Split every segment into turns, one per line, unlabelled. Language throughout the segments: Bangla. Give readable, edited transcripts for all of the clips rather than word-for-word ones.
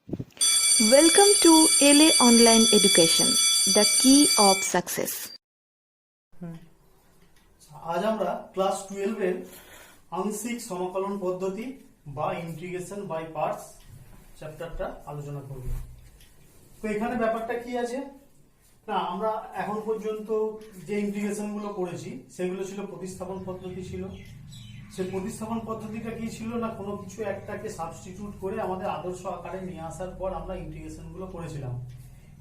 Welcome to LA Online Education, the key of success.
আজ আমরা ক্লাস 12 এর আংশিক সমাকলন পদ্ধতি বা ইন্টিগ্রেশন বাই পার্টস চ্যাপ্টারটা আলোচনা করব। তো এখানে ব্যাপারটা কি আছে না, আমরা এখন পর্যন্ত যে ইন্টিগ্রেশন গুলো করেছি সেগুলো ছিল প্রতিস্থাপন পদ্ধতি ছিল। সেই প্রতিস্থাপন পদ্ধতিটা কি ছিল না, কোনো কিছু একটাকে সাবস্টিটিউট করে আমাদের আদর্শ আকারে নিয়ে আসার পর আমরা ইন্টিগ্রেশন গুলো করেছিলাম।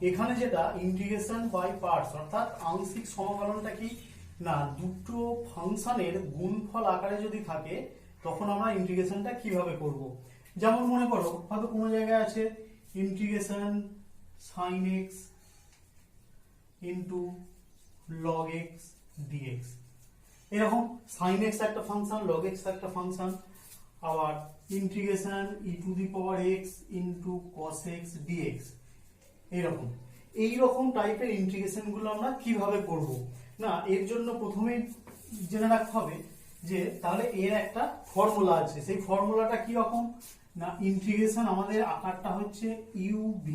এখানে যেটা ইন্টিগ্রেশন বাই পার্টস অর্থাৎ আংশিক সমাকলনটা কি না, দুটো ফাংশনের গুণফল আকারে যদি থাকে তখন আমরা ইন্টিগ্রেশনটা কিভাবে করব। যেমন মনে করো হয়তো কোনো জায়গায় আছে integration sin x into log x dx, এরকম sin x একটা ফাংশন, log x একটা ফাংশন, আবার integration e⁻x into cos x dx, এইরকম টাইপের ইন্টিগ্রেশন গুলো আমরা কিভাবে করব না, এর জন্য প্রথমেই জেনে রাখতে হবে যে তাহলে এর একটা ফর্মুলা আছে। সেই ফর্মুলাটা কি রকম না, ইন্টিগ্রেশন আমাদের আকারটা হচ্ছে uv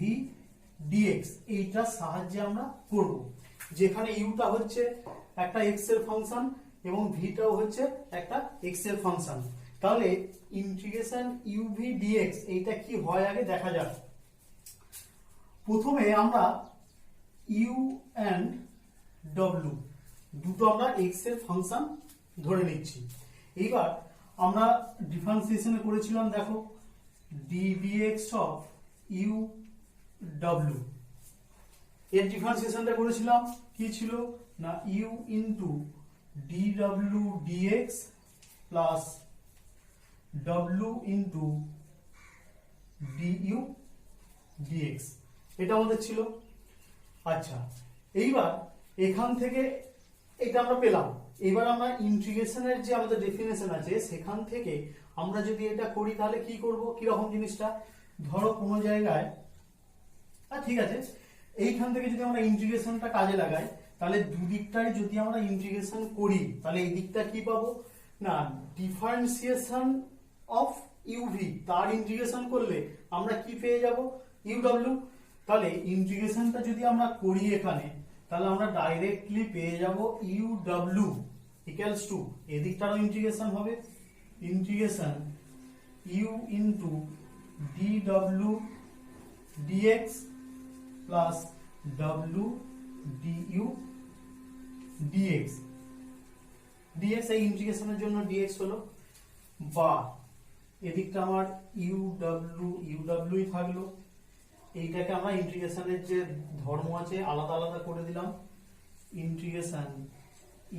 dx, এইটার সাহায্যে আমরা করব, যেখানে ইউটা হচ্ছে একটা x এর ফাংশন এবং ভিটাও হচ্ছে একটা x এর ফাংশন। তাহলে ইন্টিগ্রেশন uv dx এইটা কি হয় আগে দেখা যাক। প্রথমে আমরা u and w দুটো আমরা x এর ফাংশন ধরে নিচ্ছি। এইবার আমরা ডিফারেন্সিয়েশনে করেছিলাম, দেখো ddx অফ u w, এর ডিফারেন্সিয়েশনটা করেছিলাম কি ছিল না u into dw dx plus w into du dx, এটা আমাদের ছিল। আচ্ছা, এইবার এখান থেকে এটা আমরা পেলাম। এবার আমরা ইন্টিগ্রেশনের যে আমাদের ডেফিনেশন আছে সেখান থেকে আমরা যদি এটা করি তাহলে কি করব, কি রকম জিনিসটা, ধরো কোনো জায়গায় ঠিক আছে, এইখান থেকে যদি আমরা ইন্টিগ্রেশনটা কাজে লাগাই তাহলে দুদিকটাই যদি আমরা ইন্টিগ্রেশন করি তাহলে এই দিকটা কি পাবো না, ডিফারেন্সিয়েশন অফ ইউভি, তার ইন্টিগ্রেশন করলে আমরা কি পেয়ে যাব ইউডব্লিউ। তাহলে ইন্টিগ্রেশনটা যদি আমরা করি এখানে তাহলে আমরা ডাইরেক্টলি পেয়ে যাব ইউডব্লিউ ইকুয়ালস টু, এদিকটারও ইন্টিগ্রেশন হবে, integration you into DW dx plus W DU dx, dx এই ইন্টিগ্রেশনের জন্য ডিএক্স হলো, বা এদিকটা আমার ইউডব্লিউই থাকলো। এইটাকে আমরা ইন্টিগ্রেশনের যে ধর্ম আছে আলাদা আলাদা করে দিলাম, integration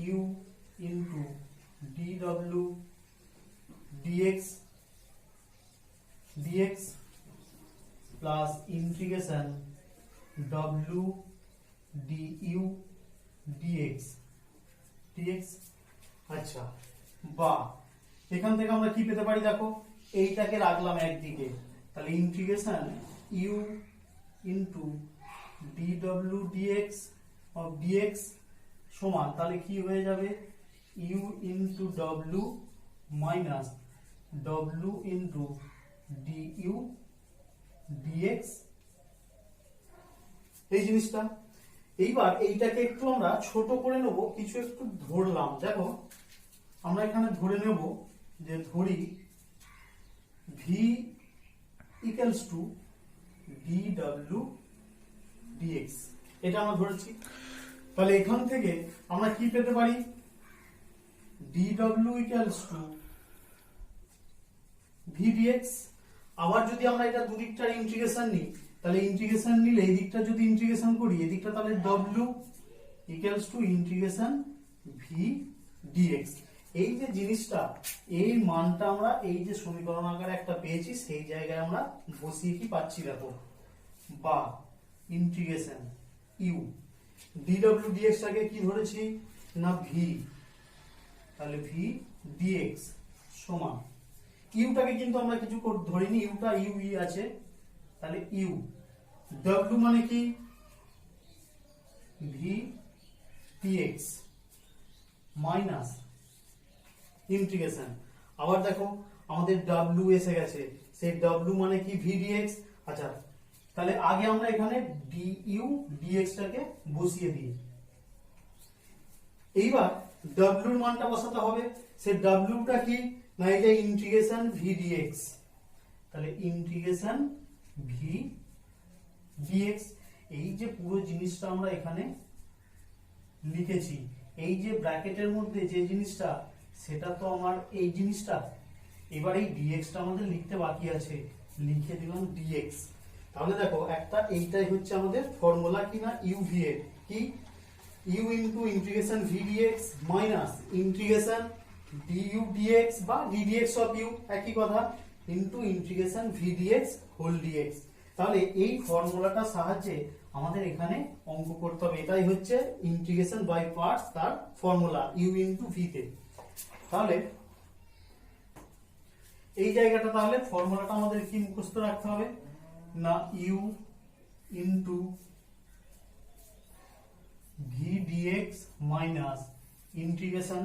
you into DW dx dx plus integration W DU dx dx. আচ্ছা, বা এখান থেকে আমরা কি পেতে পারি, দেখো এইটাকে রাখলাম একদিকে, তাহলে integration you into DW dx of dx সমান তাহলে কি হয়ে যাবে you into W minus W into DU dx, এই জিনিসটা। এইবার এইটাকে একটু আমরা ছোট করে নেব, কিছু একটু ধরলাম, দেখো আমরা এখানে ধরে নেব যে ধরি v equals to dw dx, এটা আমরা ধরেছি। তাহলে এখান থেকে আমরা কি পেতে পারি, dw equals to v dx। আবার যদি আমরা এটা দুদিকটার ইন্টিগ্রেশন নিই তাহলে ইন্টিগ্রেশন নিলে এই দিকটা যদি ইন্টিগ্রেশন করি এদিকটা তাহলে w equals to integration v dx। এই যে জিনিসটা, এই মানটা আমরা এই যে সমীকরণ আকারে একটা পেয়েছি সেই জায়গায় আমরা বসিয়ে কি পাচ্ছি দেখো, বা ইন্টিগ্রেশন ইউ ডিডব্লিউ ডিএক্স টাকে কি ধরেছি না ভি, তাহলে ভি ডিএক্স সমান ইউটাকে কিন্তু আমরা কিছু ধরিনি, ইউটা ইউ ই আছে, তাহলে ইউ ডব্লিউ মানে কি ভি ডিএক্স মাইনাস ইন্টিগ্রেশন, আবার দেখো আমাদের w এসে গেছে, সেই w মানে কি v dx, আচ্ছা, তাহলে আগে আমরা এখানে du dx টাকে বসিয়ে দিই। এইবার w এর মানটা বসাতে হবে। সে w টা কি না, এই যে ইন্টিগ্রেশন v dx, তাহলে ইন্টিগ্রেশন v dx, এই যে পুরো জিনিসটা আমরা এখানে লিখেছি, এই যে ব্র্যাকেটের মধ্যে যে জিনিসটা, সেটা তো আমার এই জিনিসটা। এবার এই dx টা আমাদের লিখতে বাকি আছে, লিখে দিলাম dx। তাহলে দেখো একটা এইটাই হচ্ছে আমাদের ফর্মুলা কি না, uv এর কি, u into integration v dx minus integration du dx বা ddx অফ u, একই কথা, into integration v dx whole dx। তাহলে এই ফর্মুলাটার সাহায্যে আমাদের এখানে অঙ্ক করতে হবে। এটাই হচ্ছে ইন্টিগ্রেশন বাই পার্টস তার ফর্মুলা, u ইনটু v তে। তাহলে এই জায়গাটা, তাহলে ফর্মুলাটা আমাদের কি মুখস্থ রাখতে হবে না, u into v dx minus integration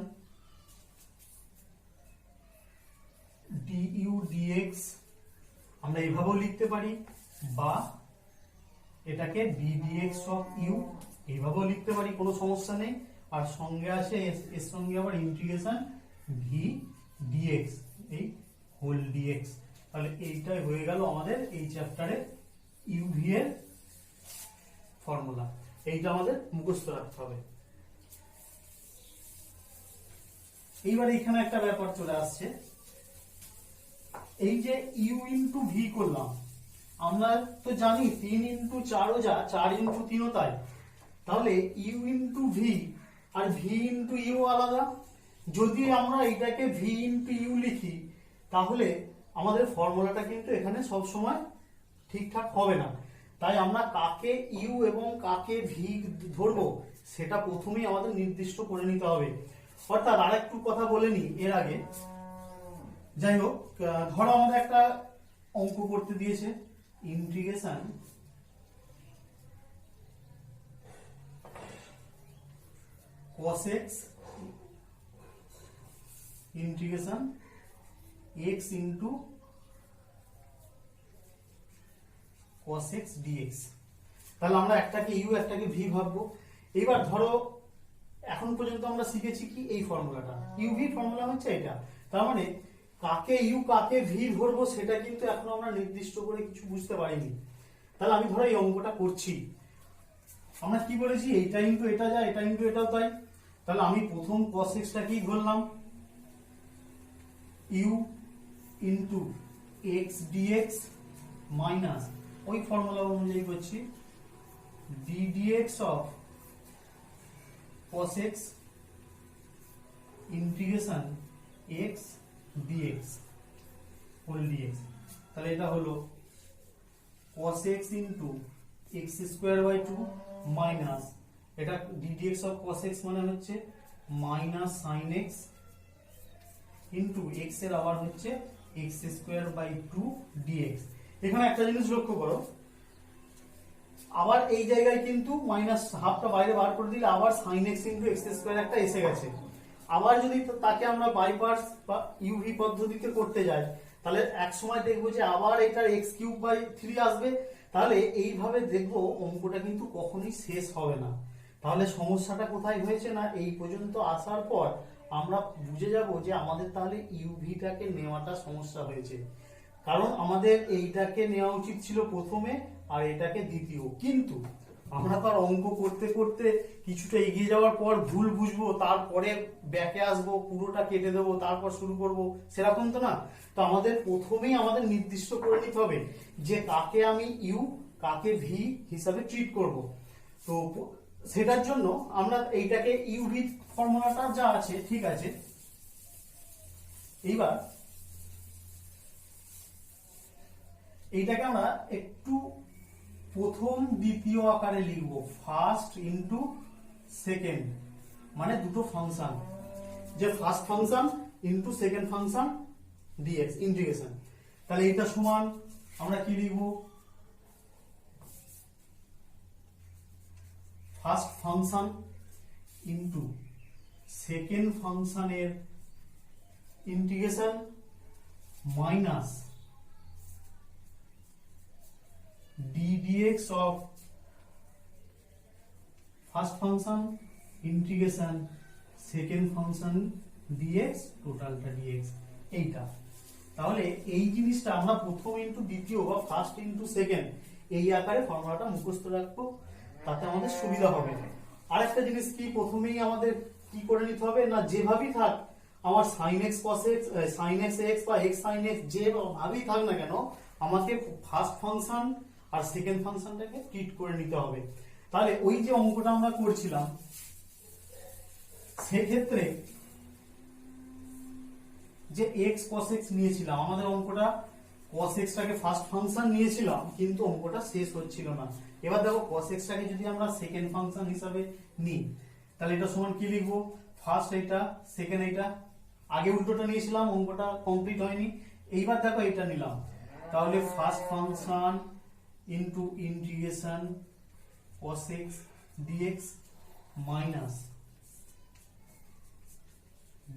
du dx, আমরা এভাবেও লিখতে পারি, বা এটাকে v dx অফ u এইভাবেও লিখতে পারি, কোনো সমস্যা নেই। আর সঙ্গে আসে এর সঙ্গে আবার ইন্টিগ্রেশন v dx এই হোল dx। তাহলে এইটাই হয়ে গেল আমাদের এই চ্যাপ্টারের uv এর ফর্মুলা। এইটা আমাদের মুখস্থ রাখতে হবে। এইবার এখানে একটা ব্যাপার চলে আসছে, এই যে u ইনটু v করলাম, আমরা তো জানি 3 ইনটু 4 ও যা, 4 ইনটু 3 ও তাই। তাহলে u ইনটু v আর v ইনটু u আলাদা। যদি আমরা এটাকে v ইনটু u লিখি, তাহলে আমাদের ফর্মুলাটা কিন্তু এখানে সব সময় ঠিকঠাক হবে না। তাই আমরা কাকে u এবং কাকে v ধরবো, সেটা প্রথমেই আমাদের নির্দিষ্ট করে নিতে হবে। অর্থাৎ আরেকটু কথা বলে নি এর আগে। যাই হোক, ধরো আমাদের একটা অঙ্ক করতে দিয়েছে, integration cos x integration x into cos x dx। তাহলে আমরা একটাকে u একটাকে v ভাববো। এবার ধরো এখন পর্যন্ত আমরা শিখেছি কি, এই ফর্মুলাটা, uv ফর্মুলা হচ্ছে এটা। তার মানে কাকে u কাকে v ধরবো সেটা কিন্তু এখন আমরা নির্দিষ্ট করে কিছু বুঝতে পারিনি। তাহলে আমি ধরো এই অঙ্কটা করছি, আমরা কি বলেছি, এইটা ইনটু এটা যা, এটা ইনটু এটাও তাই। তাহলে আমি প্রথম cos x টা কি ধরলাম, u into x dx minus ওই ফর্মুলা অনুযায়ী করছি d dx অফ cos x integration x dx whole dx। তাহলে এটা হলো cos x into x square by 2 minus, এটা d dx অফ cos x মানে হচ্ছে minus sin x into x এর আবার হচ্ছে x স্কয়ার বাই 2 dx। এখানে একটা জিনিস লক্ষ্য করো, আবার এই জায়গায় কিন্তু মাইনাস হাফটা বাইরে বার করে দিলে আবার sin x into x square একটা এসে গেছে। আবার যদি তাকে আমরা বাই পার্টস বা uv পদ্ধতিতে করতে যাই, তাহলে এক সময় দেখবো যে আবার এটার x কিউব বাই 3 আসবে। তাহলে এইভাবে দেখবো অঙ্কটা কিন্তু কখনোই শেষ হবে না। তাহলে সমস্যাটা কোথায় হয়েছে না, এই পর্যন্ত আসার পর আমরা বুঝে যাব যে আমাদের তাহলে ইউভিটাকে নেওয়াটা সমস্যা হয়েছে। কারণ আমাদের এইটাকে নেওয়া উচিত ছিল প্রথমে আর এটাকে দ্বিতীয়, কিন্তু আমরা তো আর অঙ্ক করতে করতে কিছুটা এগিয়ে যাওয়ার পর ভুল বুঝবো, তারপরে ব্যাকে আসবো, পুরোটা কেটে দেবো, তারপর শুরু করব, সেরকম তো না। তো আমাদের প্রথমেই আমাদের নির্দিষ্ট করে নিতে হবে যে কাকে আমি ইউ কাকে ভি হিসাবে ট্রিট করব। তো সেটার জন্য আমরা এইটাকে ইউভি ফর্মুলাটা যা আছে ঠিক আছে। এইবার এইটাকে আমরা একটু প্রথম দ্বিতীয় আকারে লিখব, ফার্স্ট ইনটু সেকেন্ড, মানে দুটো ফাংশন, যে first function into second function dx integration. তাহলে এটা সমান আমরা কি লিখব, ফার্স্ট ফাংশন ইনটু সেকেন্ড ফাংশনের integration minus dx of first function integration second function dx টোটালটা dx এইটা। তাহলে এই জিনিসটা আমরা প্রথম ইনটু দ্বিতীয় বা ফার্স্ট ইনটু সেকেন্ড এই আকারে ফর্মুলাটা মুখস্থ রাখবো, তাতে আমাদের সুবিধা হবে। আরেকটা জিনিস কি, প্রথমেই আমাদের কি করে নিতে হবে না, যেভাবেই থাক আমার sin x cos x sin x x বা x sin x যেভাবেই থাক না কেন, আমাকে ফার্স্ট ফাংশন আর সেকেন্ড ফাংশনটাকে ট্রিট করে নিতে হবে। তাহলে ওই যে অঙ্কটা আমরা করছিলাম সেক্ষেত্রে যে x cos x নিয়েছিলাম, আমাদের অঙ্কটা cos x টাকে ফার্স্ট ফাংশন নিয়েছিলাম কিন্তু অঙ্কটা শেষ হচ্ছিল না। এবার দেখো cos x টাকে যদি আমরা সেকেন্ড ফাংশন হিসাবে নিই তাহলে এটা সমান কি লিখবো, ফার্স্ট এটা সেকেন্ড এটা, আগে উল্টোটা নিয়েছিলাম অঙ্কটা কমপ্লিট হয়নি, এইবার দেখো এটা নিলাম, তাহলে first function into integration cos x dx minus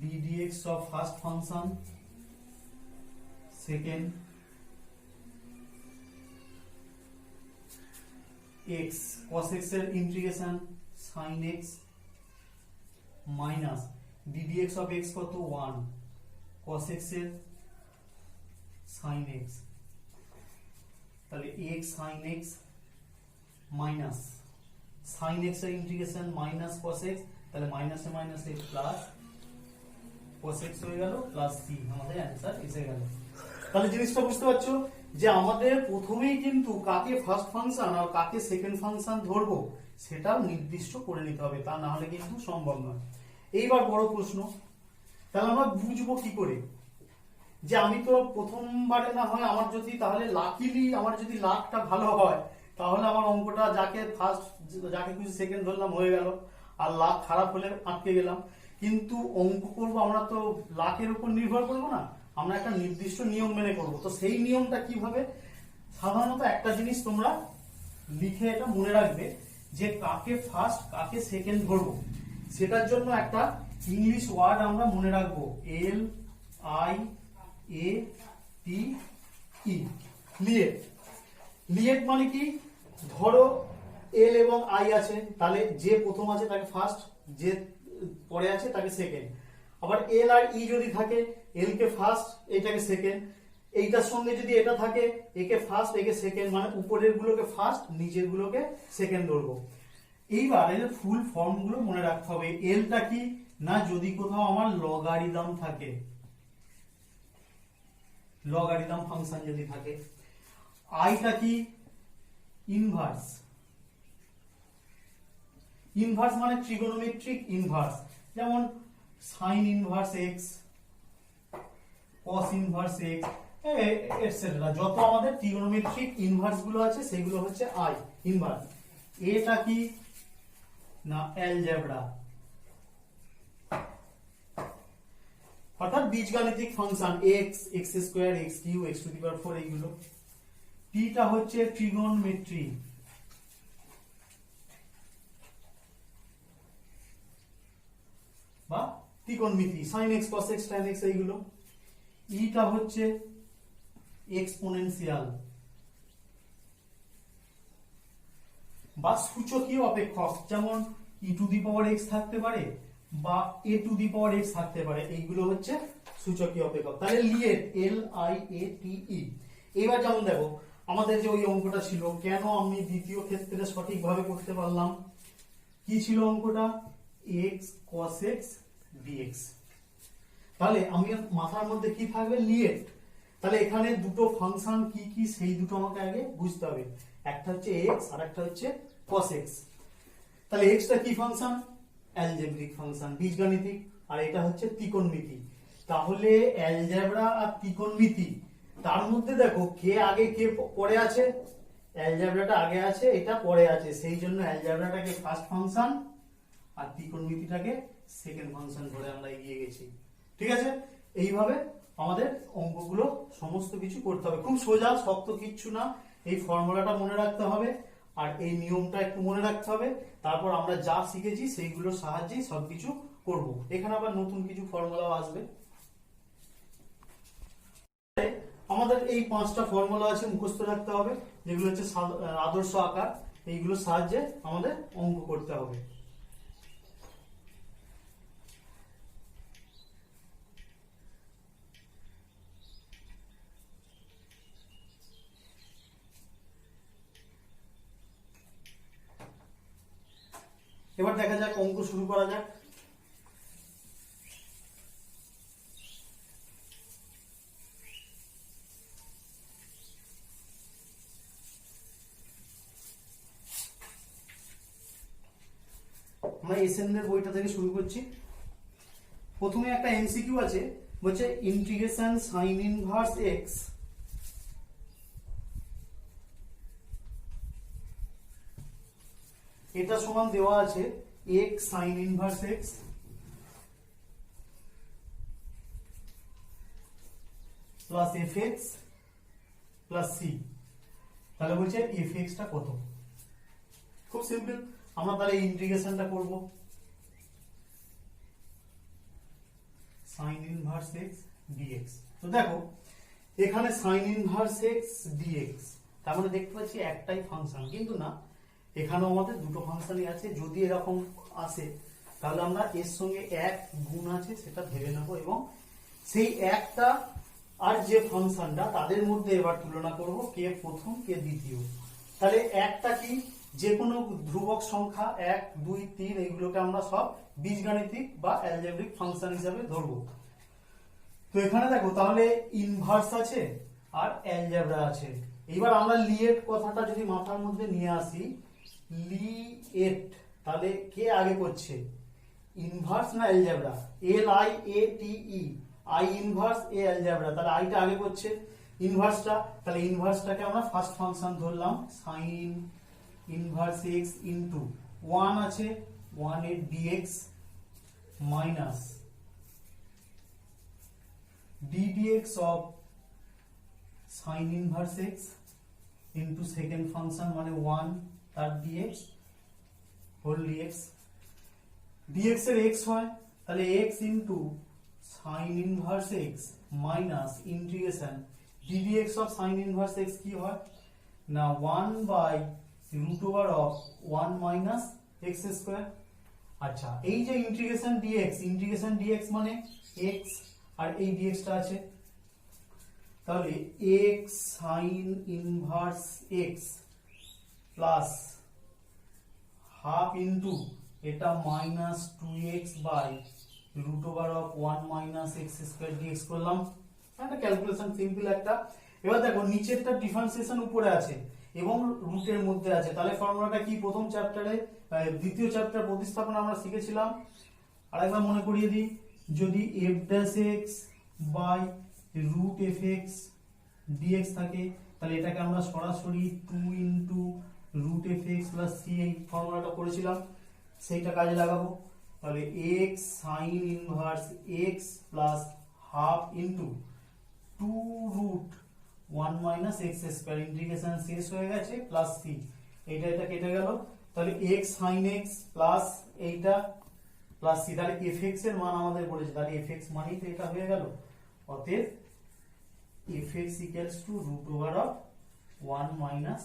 d dx of first function second x cos x এর integration sin x minus d dx of x কত 1 cos x এর sin x, তাহলে x sin x minus sin x এর ইন্টিগ্রেশন মাইনাস cos x, তাহলে মাইনাসে মাইনাসে প্লাস cos x হয়ে গেল প্লাস c, আমাদের অ্যানসার এসে গেল। তাহলে জিনিসটা বুঝতে পারছো যে আমাদের প্রথমেই কিন্তু কাকে ফার্স্ট ফাংশন আর কাকে সেকেন্ড ফাংশন ধরবো সেটা নির্দিষ্ট করে নিতে হবে, তা না হলে কিন্তু সম্ভব নয়। এইবার বড় প্রশ্ন, তাহলে আমরা বুঝবো কি করে যে আমি তো প্রথমবারে না হয় আমার যদি তাহলে লাকিলি আমার যদি লাকটা ভালো হয় তাহলে আমার অঙ্কটা যাকে ফার্স্ট যাকে কিছু সেকেন্ড ধরলাম হয়ে গেল, আর লাক খারাপ হলে আটকে গেলাম। কিন্তু অঙ্ক করবো আমরা তো লাকের উপর নির্ভর করবো না, আমরা একটা নির্দিষ্ট নিয়ম মেনে করব। তো সেই নিয়মটা কিভাবে, সাধারণত একটা জিনিস তোমরা লিখে এটা মনে রাখবে যে কাকে ফার্স্ট কাকে সেকেন্ড ধরবো, সেটার জন্য একটা ইংলিশ ওয়ার্ড আমরা মনে রাখবো, এল আই এ টি ই, লিয়েট। লিয়েট মানে কি, ধরো এল এবং আই আছে, তাহলে যে প্রথম আছে তাকে ফার্স্ট, যে পরে আছে তাকে সেকেন্ড। আবার এল আর ই যদি থাকে, এল কে ফার্স্ট এটাকে সেকেন্ড, এইটার সঙ্গে যদি এটা থাকে একে ফার্স্ট একে সেকেন্ড, মানে উপরের গুলোকে ফার্স্ট নিচের গুলোকে সেকেন্ড ধরবো। এইবার এর ফুল ফর্ম গুলো মনে রাখতে হবে। এলটা কি না, যদি কোথাও আমার লগারিদম থাকে, লগারিদম ফাংশন যদি থাকে। আইটা কি, ইনভার্স, ইনভার্স মানে ট্রিগোনোমেট্রিক ইনভার্স, যেমন sign inverse x, cos inverse x etcetera, যত আমাদের ট্রিগোনোমেট্রিক ইনভার্স গুলো আছে সেগুলো হচ্ছে আই ইনভার্স। এটা কি না, অ্যালজেব্রা, অর্থাৎ বীজগাণিতিক function x, x square, x cube, x to the power 4 এইগুলো। টিটা হচ্ছে ট্রিগোনোমেট্রি, বা ত্রিকোণমিতি, sin x cos x tan x এইগুলো। ইটা হচ্ছে এক্সপোনেনশিয়াল বা সূচকীয় অপেক্ষক, যেমন e to the power x থাকতে পারে বা a two the power x থাকতে পারে, এইগুলো হচ্ছে সূচকীয় অপেক্ষক। তাহলে লিয়েট, এল আই এ টি ই। এবার যেমন দেখো আমাদের যে ওই অঙ্কটা ছিল, কেন আমি দ্বিতীয় ক্ষেত্রে সঠিকভাবে করতে পারলাম, কি ছিল অঙ্কটা, x cos x dx। তাহলে আমি মাথার মধ্যে কি থাকবে, লিয়েট। তাহলে এখানে দুটো ফাংশন কি কি সেই দুটো আমাকে আগে বুঝতে হবে, একটা হচ্ছে x আর একটা হচ্ছে cos x। তাহলে x টা কি ফাংশন, অ্যালজেব্রিক ফাংশন, বীজগাণিতিক, আর এটা হচ্ছে ত্রিকোণমিতি। তাহলে অ্যালজেব্রা আর ত্রিকোণমিতি, তার মধ্যে দেখো কে আগে কে পরে আছে, অ্যালজেব্রাটা আগে আছে এটা পরে আছে, সেই জন্য অ্যালজেব্রাটাকে ফার্স্ট ফাংশন আর ত্রিকোণমিতিটাকে সেকেন্ড ফাংশন ধরে আমরা এগিয়ে গেছি। ঠিক আছে, এইভাবে আমাদের অঙ্কগুলো সমস্ত কিছু করতে হবে, খুব সোজা, শক্ত কিচ্ছু না। এই ফর্মুলাটা মনে রাখতে হবে আর এই নিয়মটা একটু মনে রাখতে হবে, তারপর আমরা যা শিখেছি সেইগুলোর সাহায্যেই সবকিছু করব। এখানে আবার নতুন কিছু ফর্মুলাও আসবে। আমাদের এই 5টা ফর্মুলা আছে, মুখস্থ রাখতে হবে, যেগুলো হচ্ছে আদর্শ আকার। এইগুলোর সাহায্যে আমাদের অঙ্ক করতে হবে। এবার দেখা যাক, অঙ্ক শুরু করা যাক। আমরা এসএন এর বইটা থেকে শুরু করছি। প্রথমে একটা এমসিকিউ আছে, বলছে ইন্টিগ্রেশন সাইন ইনভার্স এক্স এটা সমান দেওয়া আছে x sine inverse x plus f x plus c. তাহলে বলছে এফ এক্সটা কত। খুব সিম্পল, আমরা তাহলে ইন্টিগ্রেশনটা করব। Sine inverse x dx. তো দেখো এখানে সাইন ইনভার্স এক্স ডিএক্স, তার মানে দেখতে পাচ্ছি একটাই ফাংশন, কিন্তু না, এখানেও আমাদের দুটো ফাংশনই আছে। যদি এরকম আসে তাহলে আমরা এর সঙ্গে এক গুণ আছে সেটা ভেবে নেব, এবং সেই একটা আর যে ফাংশনটা তাদের মধ্যে এবার তুলনা করব, কে প্রথম কে দ্বিতীয়। তাহলে একটা কি, যে কোনো ধ্রুবক সংখ্যা 1 2 3 এইগুলোকে আমরা সব বীজগাণিতিক বা অ্যালজেব্রিক ফাংশন হিসেবে ধরবো। তো এখানে দেখো তাহলে ইনভার্স আছে আর অ্যালজেব্রা আছে। এবার আমরা লিয়েট কথাটা যদি মাথার মধ্যে নিয়ে আসি, লিয়েট, তাহলে কে আগে করছে, ইনভার্স না algebra? LIATE, I inverse A algebra, তাহলে আইটা আগে করছে ইনভার্সটা। তাহলে ইনভার্সটাকে আমরা ফার্স্ট ফাংশন ধরলাম, সাইন ইনভার্স এক্স ইনটু 1 আছে 1 এর dx minus ddx of sign inverse x into second function মানে 1 তার dx হোল dx। dx এর x হয়, তাহলে x into sign inverse x minus integration ddx of sign inverse x কি হয় না 1 by root over of 1 minus x square. আচ্ছা, এই যে ইন্টিগ্রেশন dx মানে x আর এই dx টা আছে, তাহলে x sine inverse x plus half into এটা minus 2x by root over of 1 minus x square dx করলাম। একটা ক্যালকুলেশন সিম্পল একটা। এবার দেখো নিচেরটা ডিফারেন্সিয়েশন উপরে আছে এবং রুটের মধ্যে আছে, তাহলে ফর্মুলাটা কি, প্রথম চ্যাপ্টারে দ্বিতীয় চ্যাপ্টার প্রতিস্থাপনা আমরা শিখেছিলাম। আরেকবার মনে করিয়ে দিই, যদি f dash x by root f x dx থাকে, তাহলে এটাকে আমরা সরাসরি 2 into root f x plus c, এই ফর্মুলাটা করেছিলাম, সেইটা কাজে লাগাবো। তাহলে x sine inverse x plus half into 2 root 1 minus x square, integration শেষ হয়ে গেছে, প্লাস সি, এটা কেটে গেল। তাহলে x sin x প্লাস এইটা প্লাস সি, তাহলে fx এর মান আমাদের বলেছে, তাহলে fx মানেই তো এটা হয়ে গেল। অতএব fx equals to root over of 1 minus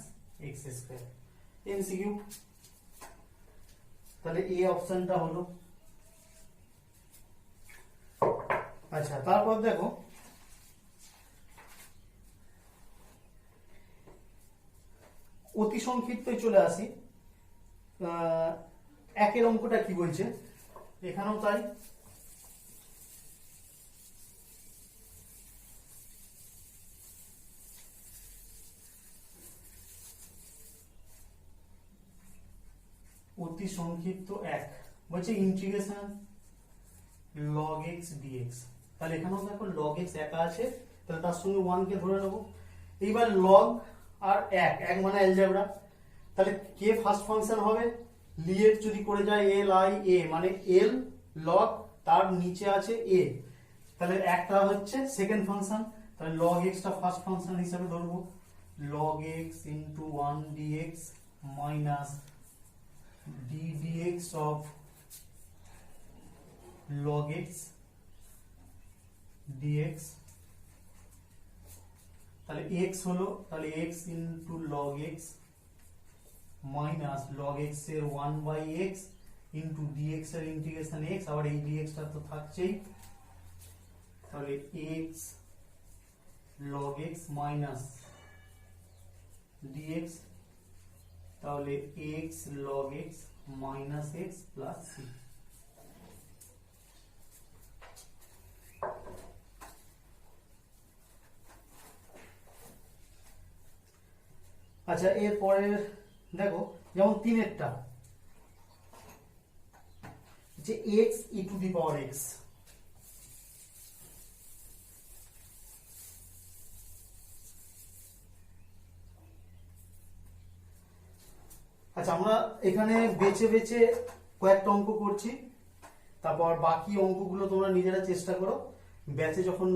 x square. MCQ, তাহলে এই অপশনটা হলো। আচ্ছা, তারপর দেখো অতি সংক্ষিপ্ত চলে আসি। একের অঙ্কটা কি বলছে, এখানেও তাই। অতি সংক্ষিপ্ত এক বলছে ইন্টিগ্রেশন log x dx, তাহলে এখানেও দেখো log x একা আছে, তাহলে তার সঙ্গে 1 কে ধরে নেব। এইবার log আর এক মানে অ্যালজেব্রা, তাহলে কে ফার্স্ট ফাংশন হবে, লিয়েট যদি করে যায় LIA মানে l log, তার নিচে আছে a, তাহলে একটা হচ্ছে সেকেন্ড ফাংশন, তাহলে log x টা ফার্স্ট ফাংশন হিসেবে ধরবো, log x into 1 dx minus ddx of log x dx তাহলে x হলো, তাহলে x into log x minus log x এর 1/x ইন্টু ডিএক্স এর ইন্টিগ্রেশন x, আবার এই ডিএক্সটা তো থাকছেই, তাহলে x log x minus dx, তাহলে x log x minus x plus c। আচ্ছা, এরপরের দেখো যেমন তিনেরটা যে x e to the power x, আচ্ছা আমরা এখানে বেছে বেছে কয়েকটা অঙ্ক করছি, তারপর বাকি অঙ্কগুলো তোমরা নিজেরা চেষ্টা করো, ব্যাচে যখন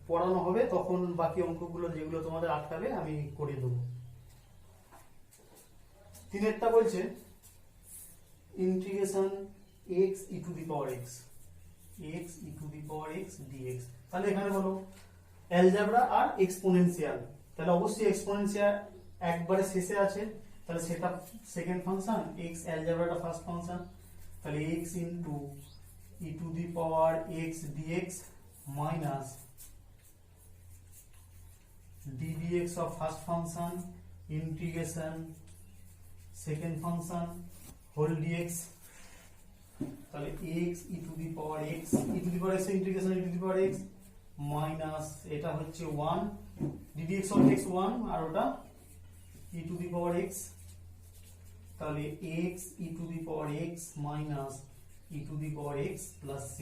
পড়ানো হবে তখন বাকি অঙ্কগুলো যেগুলো তোমাদের আটকাবে আমি করে দেবো। তিনেরটা বলছে integration x e to the power x, x e to the power x dx। তাহলে এখানে বলো অ্যালজেব্রা আর এক্সপোনেনশিয়াল, তাহলে অবশ্যই এক্সপোনেনশিয়াল একবারে শেষে আছে, তাহলে সেটা সেকেন্ড ফাংশন, x অ্যালজেব্রাটা ফার্স্ট ফাংশন, তাহলে x into e to the power x dx minus ddx of first function integration second function whole dx, তাহলে x e to the power x, e to the power x integration e to the power x minus এটা হচ্ছে 1 ddx of x 1 আর ওটা e to the power x, তাহলে x e to the power x minus e to the power x plus c।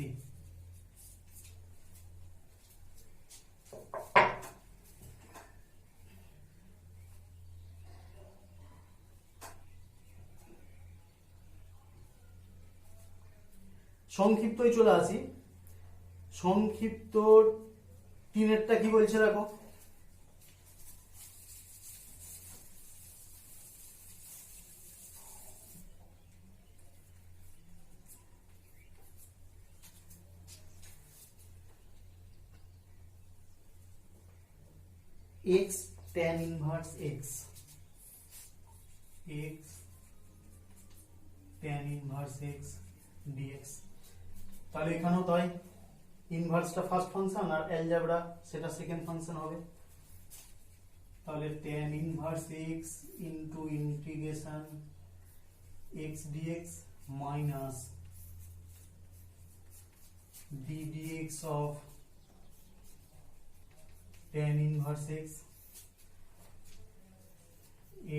সংক্ষিপ্তই চলে আসি, সংক্ষিপ্ত তিনেরটা কি বলছে দেখো, x tan inverse x, x tan inverse x dx, তাহলে এখানেও তাই ইনভার্সটা ফার্স্ট ফাংশন আর অ্যালজেব্রা সেটা সেকেন্ড ফাংশন হবে, তাহলে tan inverse x into integration x dx minus ddx of tan inverse x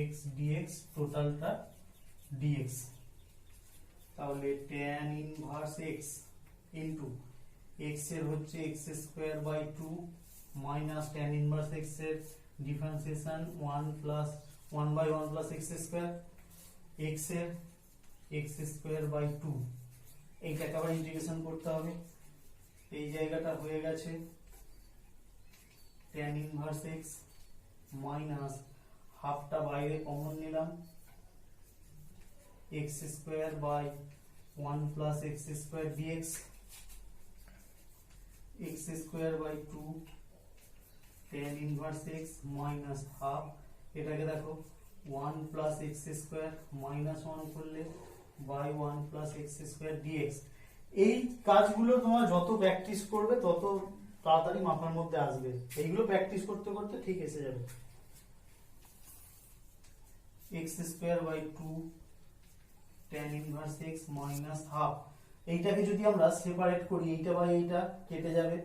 x dx টোটালটা dx, তাহলে tan inverse x into x এর হচ্ছে x square by 2 minus tan inverse x এর differentiation 1 plus 1 by 1 plus x square, x এর x স্কয়ার বাই 2, এইটাকে আবার ইন্টিগ্রেশন করতে হবে, এই জায়গাটা হয়ে গেছে tan inverse x মাইনাস হাফটা বাইরে কমন নিলাম x square by 1 plus x square dx, x square by 2 tan inverse x minus half, এটাকে দেখো 1 প্লাস x স্কয়ার মাইনাস 1 করলে by 1 plus x square dx। এই কাজগুলো তোমরা যত প্র্যাকটিস করবে তত তাড়াতাড়ি মাথার মধ্যে আসবে, এইগুলো প্র্যাকটিস করতে করতে ঠিক এসে যাবে। x square by 2 tan inverse x minus half, এইটাকে যদি আমরা সেপারেট করি এইটা বাই এইটা কেটে যাবে,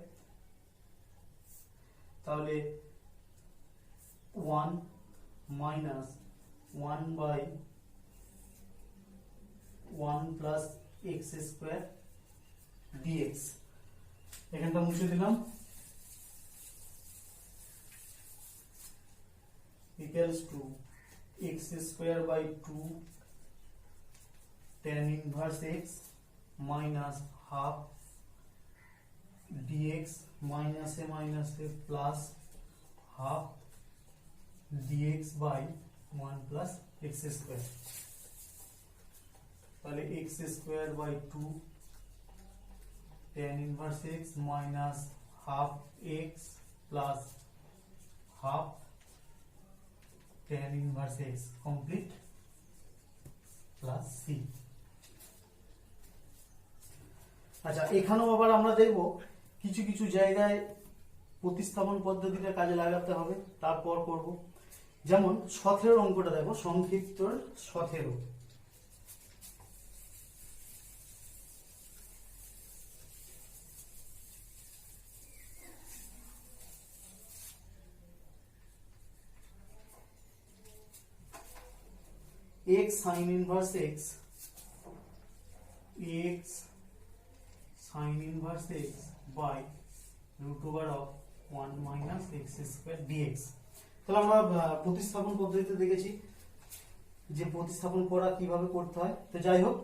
তাহলে 1 minus 1 by 1 plus x square dx, এখানটা মুছে দিলাম, equals to x square by 2 tan inverse x minus half dx minus a plus half dx by 1 plus x square, তাহলে x square by 2 tan inverse x minus half x plus half tan inverse x complete plus c. আচ্ছা, এখানেও আবার আমরা দেখব কিছু কিছু জায়গায় প্রতিস্থাপন পদ্ধতিটা কাজে লাগাতে হবে, তারপর করব। যেমন 17 অঙ্কটা দেখো, সংক্ষিপ্ত 17। x sin inverse x sin inverse x by root over of 1 minus x square dx। তাহলে আমরা প্রতিস্থাপন পদ্ধতিতে দেখেছি যে প্রতিস্থাপন করা কিভাবে করতে হয়। তো যাই হোক,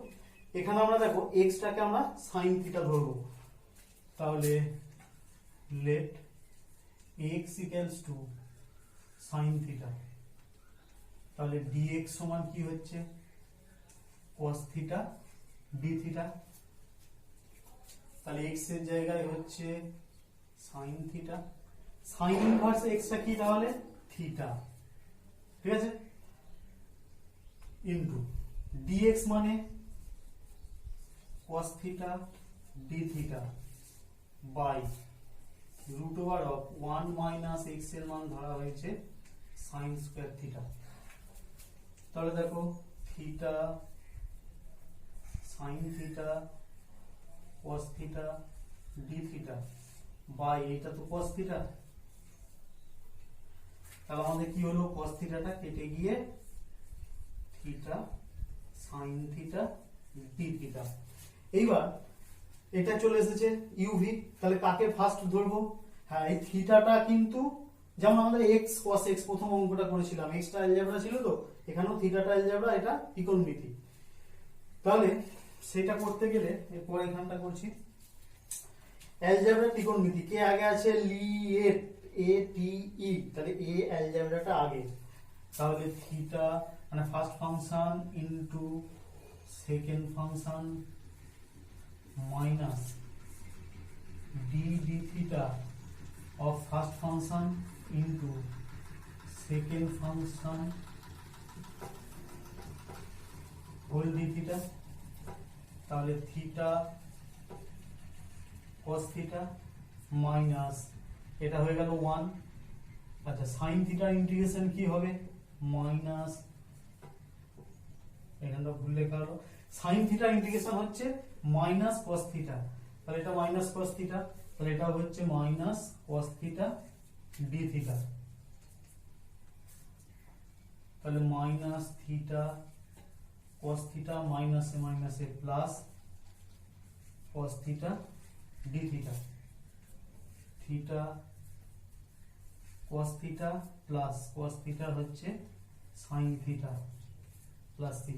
এখানে আমরা দেখো x টাকে আমরা sin থিটা ধরবো, তাহলে let x equals to sin theta, তাহলে dx সমান কি হচ্ছে cos থিটা d থিটা। তাহলে x এর জায়গায় হচ্ছে sin theta, sin inverse x টা কি তাহলে থিটা, ঠিক আছে, ইনটু dx মানে cos theta d theta by root over of 1 minus x এর মান ধরা হয়েছে sin স্কয়ার থিটা। তাহলে দেখো theta sin theta cos theta d theta by এটা তো cos থিটা, তাহলে আমাদের কি হলো cos থিটাটা কেটে গিয়ে theta sin theta d theta. এইবার এটা চলে এসেছে uv, তাহলে কাকে ফার্স্ট ধরবো? হ্যাঁ, এই থিটাটা কিন্তু যেমন আমাদের x cos x প্রথম অঙ্কটা করেছিলাম, x টা অ্যালজেব্রা ছিল, তো এখানেও থিটাটা অ্যালজেব্রা, এটা ত্রিকোণমিতি। তাহলে সেটা করতে গেলে এরপর এখানটা করছি অ্যালজেব্রা ত্রিকোণমিতি, কে আগে আছে লিয়েট এ টি ই, তাহলে এ অ্যালজেব্রাটা আগে। তাহলে থিটা মানে first function into second function minus d d theta of first function into second function whole d theta. তাহলে থিটা cos থিটা মাইনাস এটা হয়ে গেল 1। আচ্ছা, sin থিটার ইন্টিগ্রেশন কি হবে মাইনাস, এখানটা ভুল লেখা হলো, sin থিটার ইন্টিগ্রেশন হচ্ছে মাইনাস cos থিটা, তাহলে এটা মাইনাস cos থিটা, তাহলে এটা হচ্ছে minus cos theta d theta. তাহলে মাইনাস থিটা cos থিটা মাইনাসে মাইনাসে plus cos theta d theta, theta cos theta plus cos theta হচ্ছে sin থিটা প্লাস সি।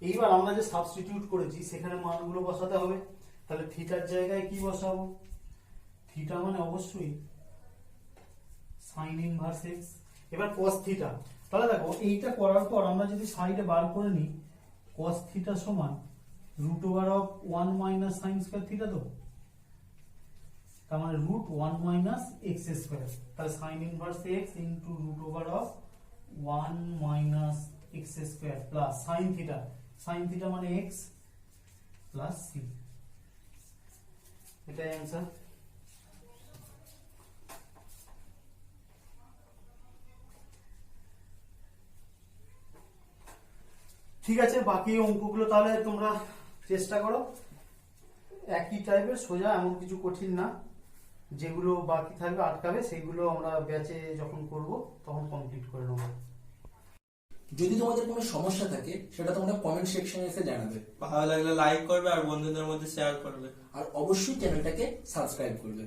এইবার আমরা যে সাবস্টিটিউট করেছি সেখানে মানগুলো বসাতে হবে। তাহলে থিটার জায়গায় কি বসাবো? থিটা মানে অবশ্যই sin ইনভার্স x। এবার cos থিটা, তাহলে দেখো এইটা করার পর আমরা যদি সাইডে বার করে নিই cos থিটা সমান root over of 1 minus sin square theta, তো তার মানে রুট 1 মাইনাস x স্কয়ার, তাহলে sin inverse x into root over of 1 minus x square plus sin theta মানে x প্লাস c, এটাই অ্যানসার। ঠিক আছে, বাকি অঙ্কগুলো তাহলে তোমরা চেষ্টা করো, একই টাইপের সোজা, এমন কিছু কঠিন না। যেগুলো বাকি থাকবে আটকাবে সেগুলো আমরা ব্যাচে যখন করব তখন কমপ্লিট করে নেব।
যদি তোমাদের কোনো সমস্যা থাকে সেটা তোমরা কমেন্ট সেকশনে এসে জানাবে,
ভালো লাগলে লাইক করবে আর বন্ধুদের মধ্যে শেয়ার করবে,
আর অবশ্যই চ্যানেলটাকে সাবস্ক্রাইব করবে।